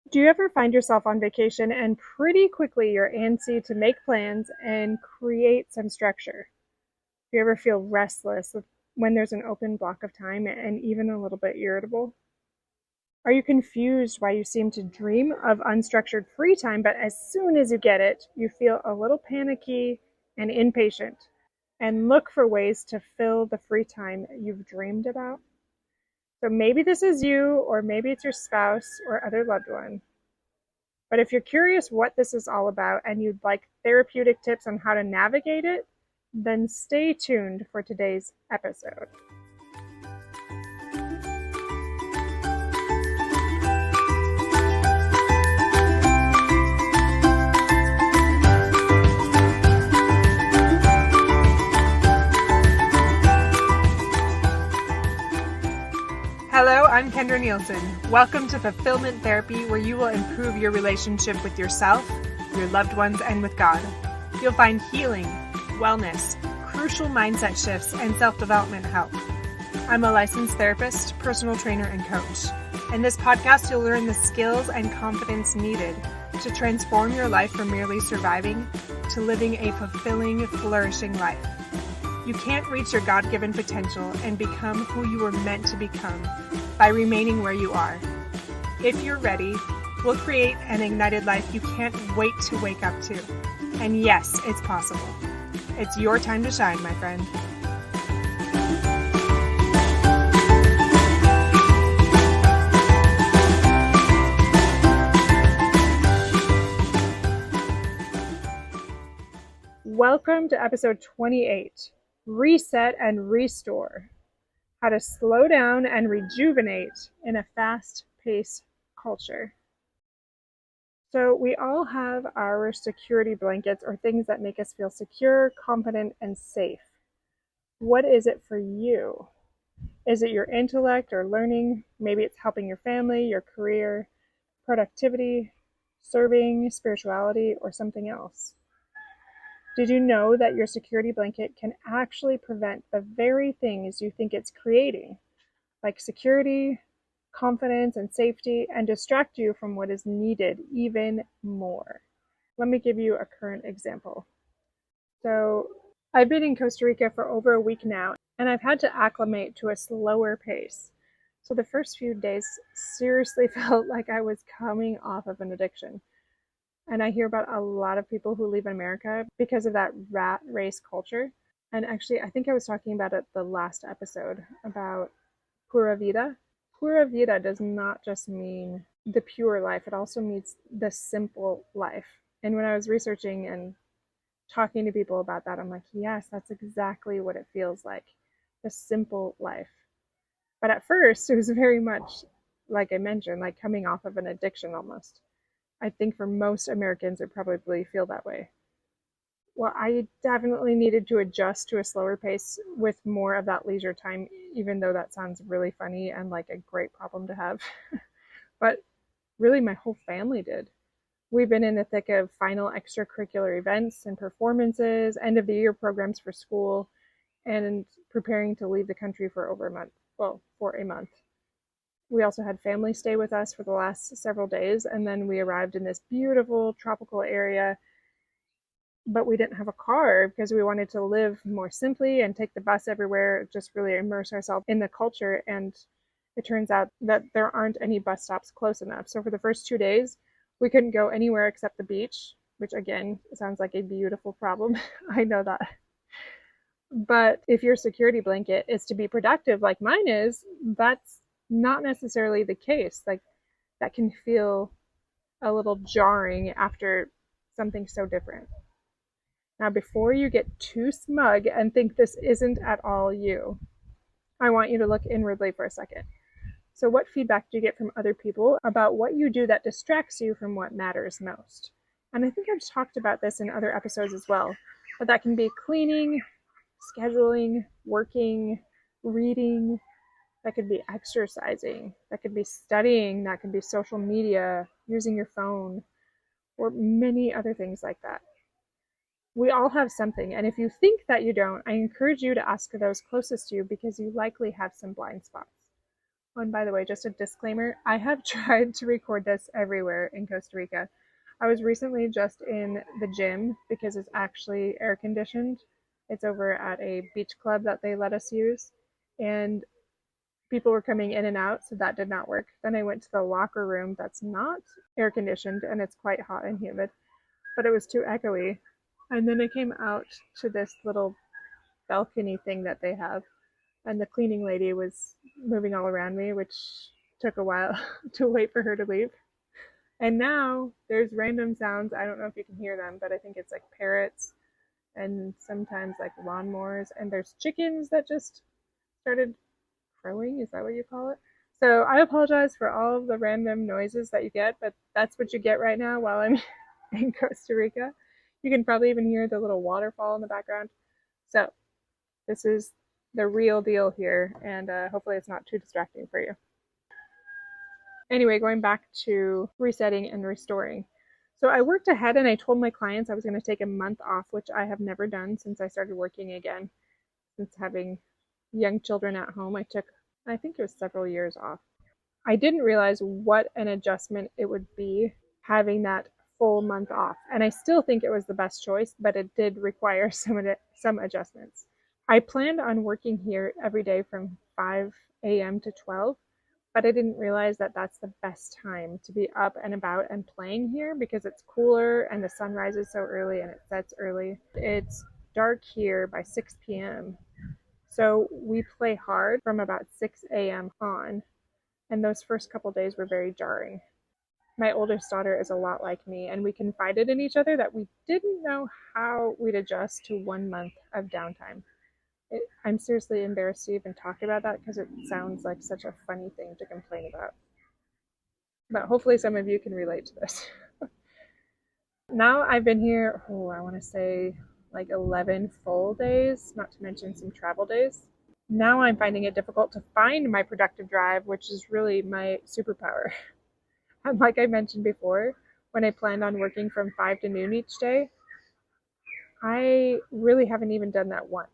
Do you ever find yourself on vacation and pretty quickly you're antsy to make plans and create some structure? Do you ever feel restless when there's an open block of time and even a little bit irritable? Are you confused why you seem to dream of unstructured free time, but as soon as you get it, you feel a little panicky and impatient and look for ways to fill the free time you've dreamed about? So maybe this is you, or maybe it's your spouse or other loved one. But if you're curious what this is all about and you'd like therapeutic tips on how to navigate it, then stay tuned for today's episode. Hello, I'm Kendra Nielsen. Welcome to Fulfillment Therapy, where you will improve your relationship with yourself, your loved ones, and with God. You'll find healing, wellness, crucial mindset shifts, and self-development help. I'm a licensed therapist, personal trainer, and coach. In this podcast, you'll learn the skills and confidence needed to transform your life from merely surviving to living a fulfilling, flourishing life. You can't reach your God-given potential and become who you were meant to become by remaining where you are. If you're ready, we'll create an ignited life you can't wait to wake up to. And yes, it's possible. It's your time to shine, my friend. Welcome to episode 28. Reset and restore. How to slow down and rejuvenate in a fast-paced culture. So we all have our security blankets or things that make us feel secure, confident, and safe. What is it for you? Is it your intellect or learning? Maybe it's helping your family, your career, productivity, serving, spirituality, or something else. Did you know that your security blanket can actually prevent the very things you think it's creating, like security, confidence, and safety, and distract you from what is needed even more? Let me give you a current example. So I've been in Costa Rica for over a week now, and I've had to acclimate to a slower pace. So the first few days seriously felt like I was coming off of an addiction. And I hear about a lot of people who leave America because of that rat race culture. And actually, I think I was talking about it the last episode about pura vida. Pura vida does not just mean the pure life, it also means the simple life. And when I was researching and talking to people about that, I'm like, yes, that's exactly what it feels like, the simple life. But at first, it was very much, like I mentioned, like coming off of an addiction almost. I think for most Americans, it probably feel that way. Well, I definitely needed to adjust to a slower pace with more of that leisure time, even though that sounds really funny and like a great problem to have. But really, my whole family did. We've been in the thick of final extracurricular events and performances, end of the year programs for school, and preparing to leave the country for over a month. Well, for a month. We also had family stay with us for the last several days, and then we arrived in this beautiful tropical area, but we didn't have a car because we wanted to live more simply and take the bus everywhere, just really immerse ourselves in the culture. And it turns out that there aren't any bus stops close enough. So for the first 2 days, we couldn't go anywhere except the beach, which again sounds like a beautiful problem. I know that. But if your security blanket is to be productive like mine is, that's not necessarily the case. Like, that can feel a little jarring after something so different. Now, before you get too smug and think this isn't at all you, I want you to look inwardly for a second. So what feedback do you get from other people about what you do that distracts you from what matters most? And I think I've talked about this in other episodes as well, but that can be cleaning, scheduling, working, reading. That could be exercising, that could be studying, that could be social media, using your phone, or many other things like that. We all have something, and if you think that you don't, I encourage you to ask those closest to you because you likely have some blind spots. Oh, and by the way, just a disclaimer, I have tried to record this everywhere in Costa Rica. I was recently just in the gym because it's actually air conditioned. It's over at a beach club that they let us use. And people were coming in and out, so that did not work. Then I went to the locker room that's not air conditioned and it's quite hot and humid, but it was too echoey. And then I came out to this little balcony thing that they have, and the cleaning lady was moving all around me, which took a while to wait for her to leave. And now there's random sounds. I don't know if you can hear them, but I think it's like parrots and sometimes like lawnmowers. And there's chickens that just started crowing. Is that what you call it? So I apologize for all of the random noises that you get, but that's what you get right now while I'm in Costa Rica. You can probably even hear the little waterfall in the background. So this is the real deal here, and hopefully it's not too distracting for you. Anyway, going back to resetting and restoring. So I worked ahead and I told my clients I was going to take a month off, which I have never done since I started working again. Since having young children at home, I think it was several years off. I didn't realize what an adjustment it would be having that full month off. And I still think it was the best choice, but it did require some adjustments. I planned on working here every day from 5 a.m. to 12, but I didn't realize that that's the best time to be up and about and playing here because it's cooler and the sun rises so early and it sets early. It's dark here by 6 p.m. So we play hard from about 6 a.m. on, and those first couple days were very jarring. My oldest daughter is a lot like me, and we confided in each other that we didn't know how we'd adjust to 1 month of downtime. I'm seriously embarrassed to even talk about that because it sounds like such a funny thing to complain about. But hopefully some of you can relate to this. Now I've been here, I want to say like 11 full days, not to mention some travel days. Now I'm finding it difficult to find my productive drive, which is really my superpower. And like I mentioned before, when I planned on working from 5 to noon each day, I really haven't even done that once.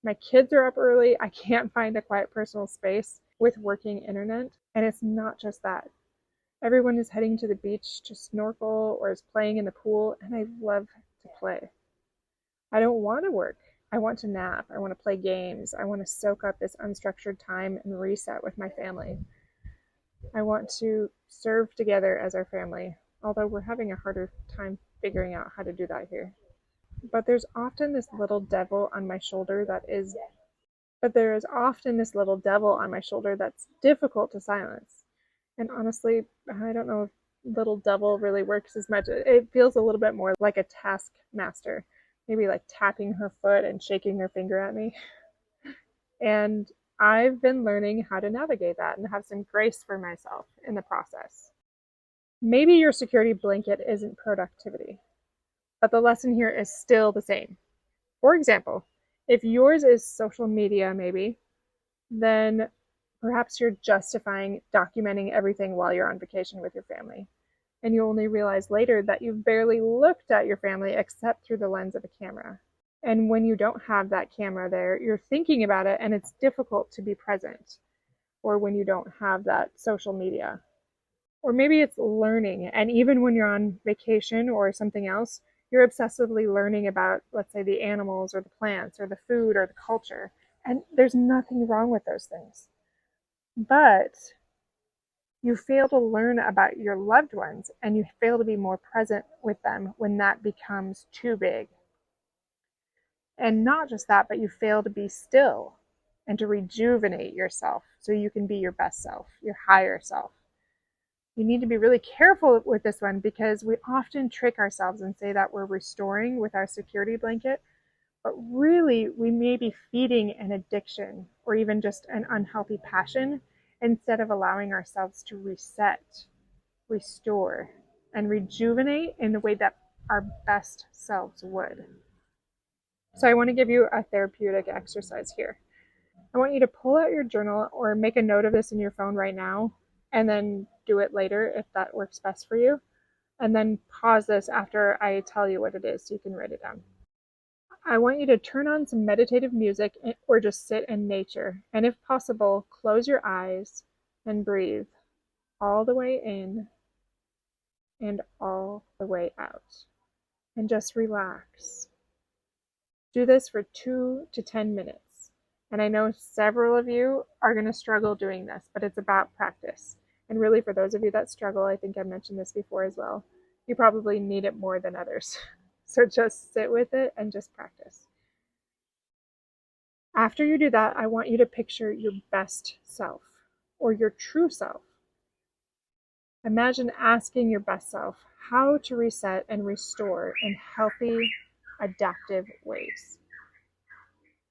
My kids are up early. I can't find a quiet personal space with working internet. And it's not just that. Everyone is heading to the beach to snorkel or is playing in the pool, and I love to play. I don't want to work. I want to nap. I want to play games. I want to soak up this unstructured time and reset with my family. I want to serve together as our family, although we're having a harder time figuring out how to do that here. But there is often this little devil on my shoulder that's difficult to silence. And honestly, I don't know if little devil really works as much. It feels a little bit more like a taskmaster, maybe like tapping her foot and shaking her finger at me. And I've been learning how to navigate that and have some grace for myself in the process. Maybe your security blanket isn't productivity, but the lesson here is still the same. For example, if yours is social media, maybe, then perhaps you're justifying documenting everything while you're on vacation with your family. And you only realize later that you've barely looked at your family except through the lens of a camera. And when you don't have that camera there, you're thinking about it and it's difficult to be present. Or when you don't have that social media. Or maybe it's learning. And even when you're on vacation or something else, you're obsessively learning about, let's say, the animals or the plants or the food or the culture. And there's nothing wrong with those things. But you fail to learn about your loved ones and you fail to be more present with them when that becomes too big. And not just that, but you fail to be still and to rejuvenate yourself so you can be your best self, your higher self. You need to be really careful with this one because we often trick ourselves and say that we're restoring with our security blanket, but really we may be feeding an addiction or even just an unhealthy passion instead of allowing ourselves to reset, restore, and rejuvenate in the way that our best selves would. So I want to give you a therapeutic exercise here. I want you to pull out your journal or make a note of this in your phone right now and then do it later if that works best for you. And then pause this after I tell you what it is so you can write it down. I want you to turn on some meditative music or just sit in nature. And if possible, close your eyes and breathe all the way in and all the way out. And just relax. Do this for 2 to 10 minutes. And I know several of you are going to struggle doing this, but it's about practice. And really, for those of you that struggle, I think I mentioned this before as well, you probably need it more than others. So just sit with it and just practice. After you do that, I want you to picture your best self or your true self. Imagine asking your best self how to reset and restore in healthy, adaptive ways.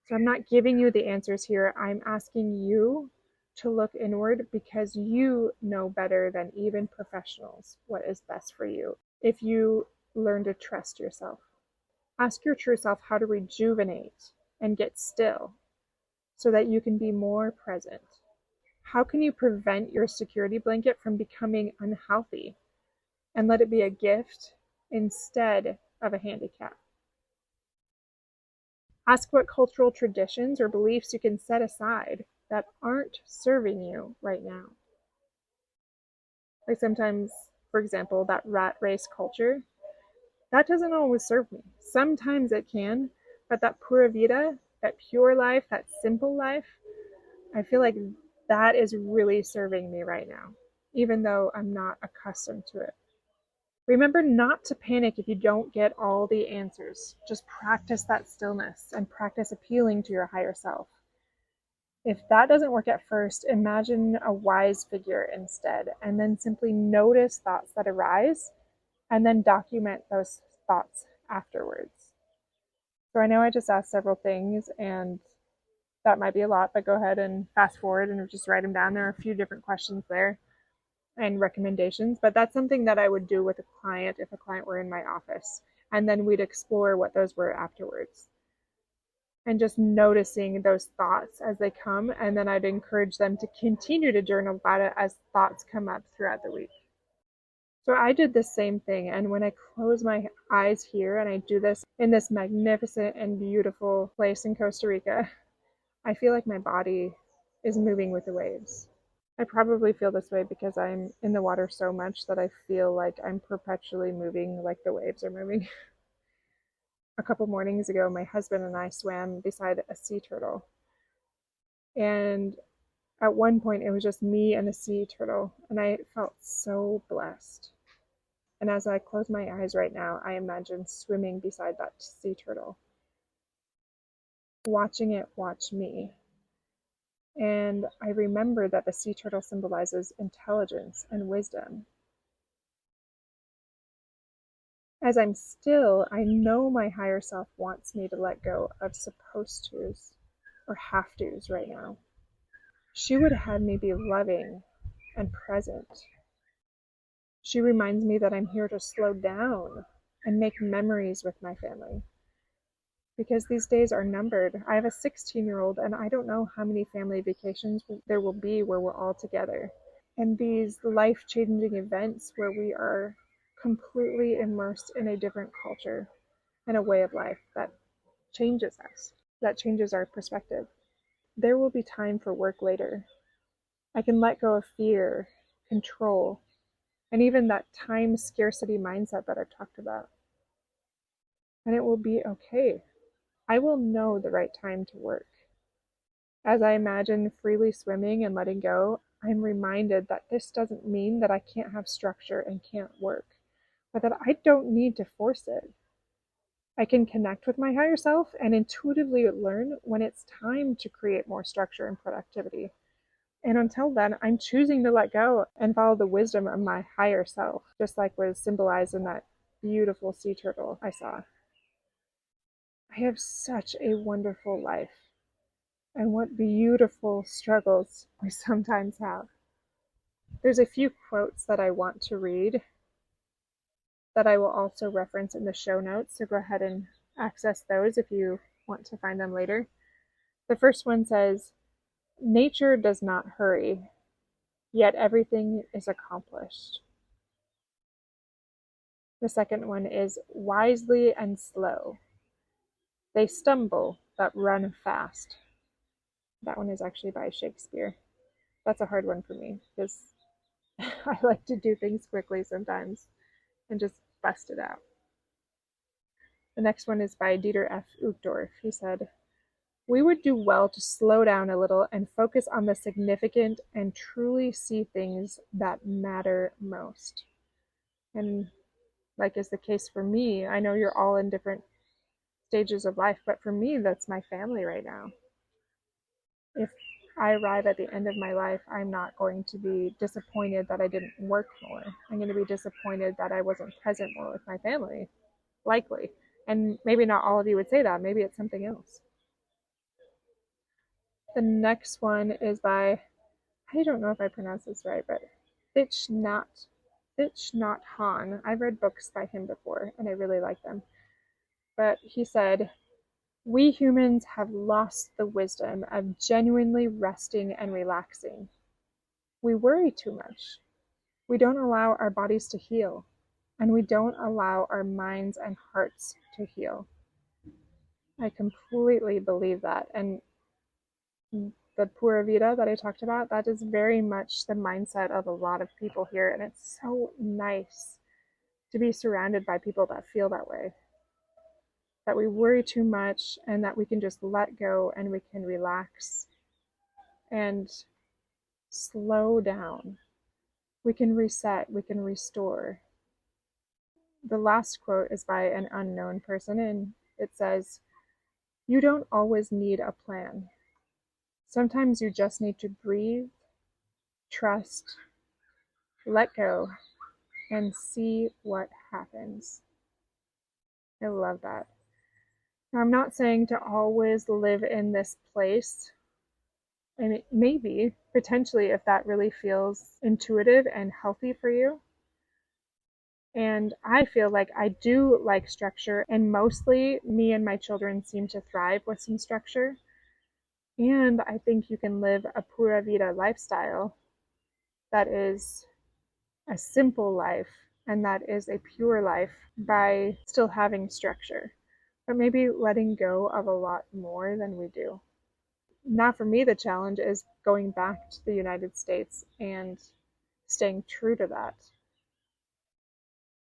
So I'm not giving you the answers here. I'm asking you to look inward because you know better than even professionals what is best for you. If you learn to trust yourself, ask your true self how to rejuvenate and get still so that you can be more present. How can you prevent your security blanket from becoming unhealthy and let it be a gift instead of a handicap? Ask what cultural traditions or beliefs you can set aside that aren't serving you right now. Like sometimes, for example, that rat race culture, that doesn't always serve me. Sometimes it can, but that pura vida, that pure life, that simple life, I feel like that is really serving me right now, even though I'm not accustomed to it. Remember not to panic if you don't get all the answers. Just practice that stillness and practice appealing to your higher self. If that doesn't work at first, imagine a wise figure instead, and then simply notice thoughts that arise, and then document those thoughts afterwards. So I know I just asked several things, and that might be a lot, but go ahead and fast forward and just write them down. There are a few different questions there and recommendations, but that's something that I would do with a client if a client were in my office. And then we'd explore what those were afterwards. And just noticing those thoughts as they come, and then I'd encourage them to continue to journal about it as thoughts come up throughout the week. So I did the same thing, and when I close my eyes here and I do this in this magnificent and beautiful place in Costa Rica, I feel like my body is moving with the waves. I probably feel this way because I'm in the water so much that I feel like I'm perpetually moving like the waves are moving. A couple mornings ago, my husband and I swam beside a sea turtle. And at one point, it was just me and a sea turtle, and I felt so blessed. And as I close my eyes right now, I imagine swimming beside that sea turtle, watching it watch me. And I remember that the sea turtle symbolizes intelligence and wisdom. As I'm still, I know my higher self wants me to let go of supposed to's or have to's right now. She would have me be loving and present. She reminds me that I'm here to slow down and make memories with my family. Because these days are numbered. I have a 16-year-old, and I don't know how many family vacations there will be where we're all together. And these life-changing events where we are completely immersed in a different culture and a way of life that changes us, that changes our perspective. There will be time for work later. I can let go of fear, control, and even that time scarcity mindset that I've talked about. And it will be okay. I will know the right time to work. As I imagine freely swimming and letting go, I'm reminded that this doesn't mean that I can't have structure and can't work, but that I don't need to force it. I can connect with my higher self and intuitively learn when it's time to create more structure and productivity. And until then, I'm choosing to let go and follow the wisdom of my higher self, just like was symbolized in that beautiful sea turtle I saw. I have such a wonderful life, and what beautiful struggles we sometimes have. There's a few quotes that I want to read that I will also reference in the show notes, so go ahead and access those if you want to find them later. The first one says, "Nature does not hurry, yet everything is accomplished." The second one is, "Wisely and slow. They stumble, but run fast." That one is actually by Shakespeare. That's a hard one for me because I like to do things quickly sometimes and just bust it out. The next one is by Dieter F. Uchtdorf. He said, "We would do well to slow down a little and focus on the significant and truly see things that matter most." And like is the case for me, I know you're all in different stages of life, but for me, that's my family right now. If I arrive at the end of my life, I'm not going to be disappointed that I didn't work more. I'm going to be disappointed that I wasn't present more with my family, likely. And maybe not all of you would say that. Maybe it's something else. The next one is by, I don't know if I pronounce this right, but Thich Nhat Hanh. I've read books by him before, and I really like them. But he said, "We humans have lost the wisdom of genuinely resting and relaxing. We worry too much. We don't allow our bodies to heal, and we don't allow our minds and hearts to heal." I completely believe that. And the Pura Vida that I talked about, that is very much the mindset of a lot of people here. And it's so nice to be surrounded by people that feel that way. That we worry too much and that we can just let go and we can relax and slow down. We can reset, we can restore. The last quote is by an unknown person, and it says, "You don't always need a plan. Sometimes you just need to breathe, trust, let go, and see what happens." I love that. Now, I'm not saying to always live in this place. And maybe, potentially, if that really feels intuitive and healthy for you. And I feel like I do like structure, and mostly me and my children seem to thrive with some structure. And I think you can live a Pura Vida lifestyle that is a simple life and that is a pure life by still having structure, but maybe letting go of a lot more than we do. Now for me, the challenge is going back to the United States and staying true to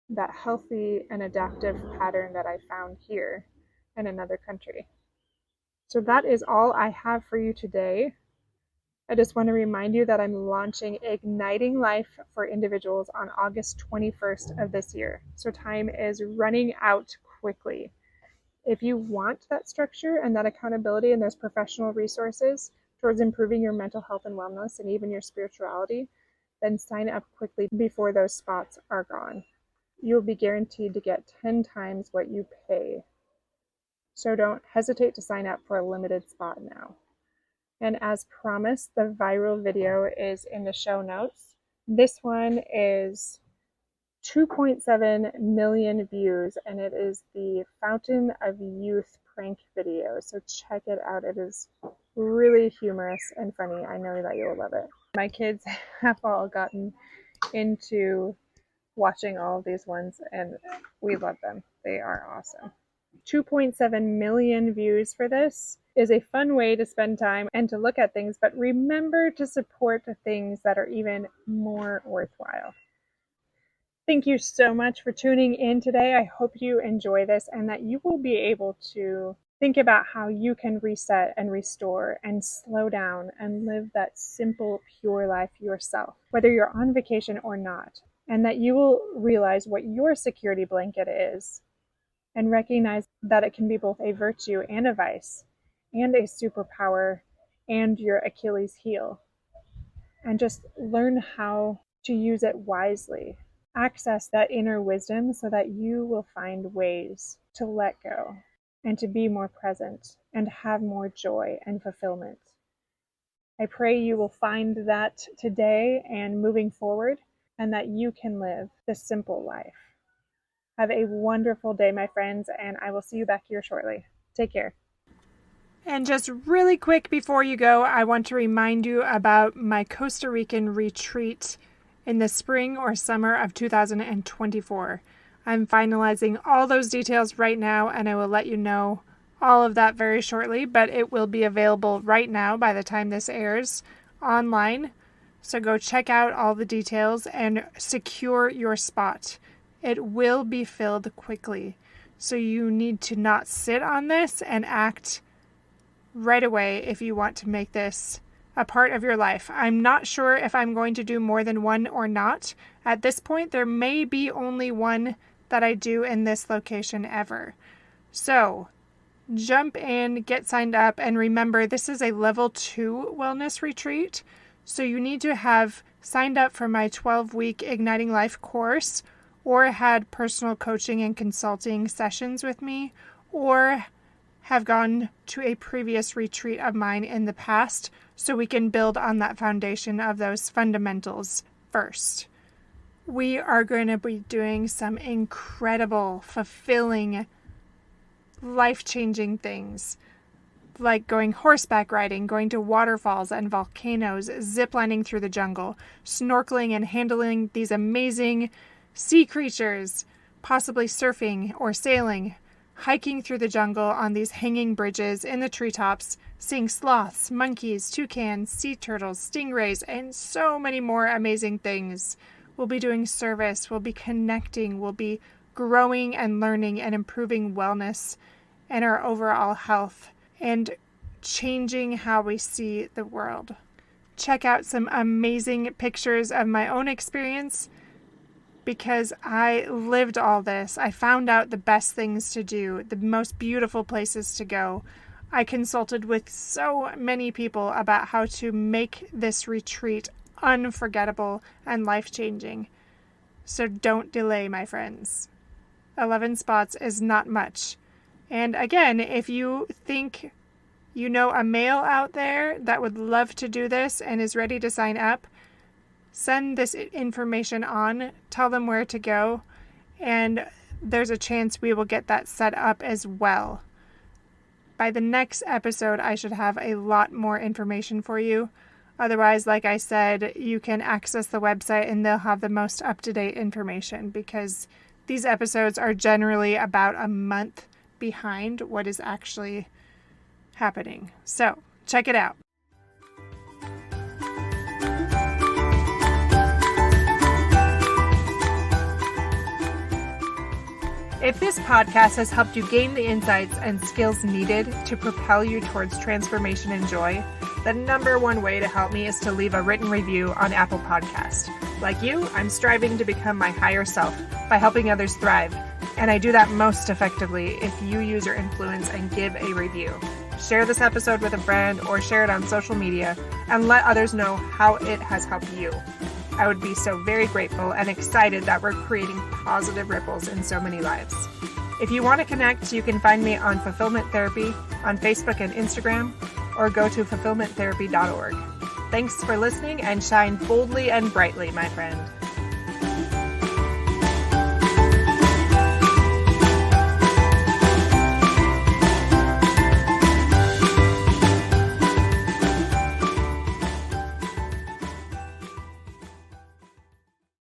that healthy and adaptive pattern that I found here in another country. So that is all I have for you today. I just want to remind you that I'm launching Igniting Life for Individuals on August 21st of this year. So time is running out quickly. If you want that structure and that accountability and those professional resources towards improving your mental health and wellness and even your spirituality, then sign up quickly before those spots are gone. You'll be guaranteed to get 10 times what you pay. So don't hesitate to sign up for a limited spot now. And as promised, the viral video is in the show notes. This one is 2.7 million views, and it is the Fountain of Youth prank video. So check it out. It is really humorous and funny. I know that you'll love it. My kids have all gotten into watching all of these ones, and we love them. They are awesome. 2.7 million views for this is a fun way to spend time and to look at things, but remember to support the things that are even more worthwhile. Thank you so much for tuning in today. I hope you enjoy this and that you will be able to think about how you can reset and restore and slow down and live that simple, pure life yourself, whether you're on vacation or not, and that you will realize what your security blanket is and recognize that it can be both a virtue and a vice and a superpower and your Achilles heel. And just learn how to use it wisely. Access that inner wisdom so that you will find ways to let go and to be more present and have more joy and fulfillment. I pray you will find that today and moving forward, and that you can live the simple life. Have a wonderful day, my friends, and I will see you back here shortly. Take care. And just really quick before you go, I want to remind you about my Costa Rican retreat in the spring or summer of 2024. I'm finalizing all those details right now, and I will let you know all of that very shortly, but it will be available right now by the time this airs online So go check out all the details and secure your spot. It will be filled quickly. So you need to not sit on this and act right away if you want to make this a part of your life. I'm not sure if I'm going to do more than one or not. At this point, there may be only one that I do in this location ever. So jump in, get signed up, and remember, this is a level 2 wellness retreat. So you need to have signed up for my 12-week Igniting Life course, or had personal coaching and consulting sessions with me, or have gone to a previous retreat of mine in the past, so we can build on that foundation of those fundamentals first. We are going to be doing some incredible, fulfilling, life-changing things, like going horseback riding, going to waterfalls and volcanoes, ziplining through the jungle, snorkeling and handling these amazing sea creatures, possibly surfing or sailing, hiking through the jungle on these hanging bridges in the treetops, seeing sloths, monkeys, toucans, sea turtles, stingrays, and so many more amazing things. We'll be doing service, we'll be connecting, we'll be growing and learning and improving wellness and our overall health and changing how we see the world. Check out some amazing pictures of my own experience, because I lived all this. I found out the best things to do, the most beautiful places to go. I consulted with so many people about how to make this retreat unforgettable and life-changing. So don't delay, my friends. 11 spots is not much. And again, if you think you know a male out there that would love to do this and is ready to sign up, send this information on, tell them where to go, and there's a chance we will get that set up as well. By the next episode, I should have a lot more information for you. Otherwise, like I said, you can access the website and they'll have the most up-to-date information, because these episodes are generally about a month behind what is actually happening. So, check it out. If this podcast has helped you gain the insights and skills needed to propel you towards transformation and joy, the number one way to help me is to leave a written review on Apple Podcast. Like you, I'm striving to become my higher self by helping others thrive, and I do that most effectively if you use your influence and give a review. Share this episode with a friend or share it on social media and let others know how it has helped you. I would be so very grateful and excited that we're creating positive ripples in so many lives. If you want to connect, you can find me on Fulfillment Therapy on Facebook and Instagram, or go to fulfillmenttherapy.org. Thanks for listening, and shine boldly and brightly, my friend.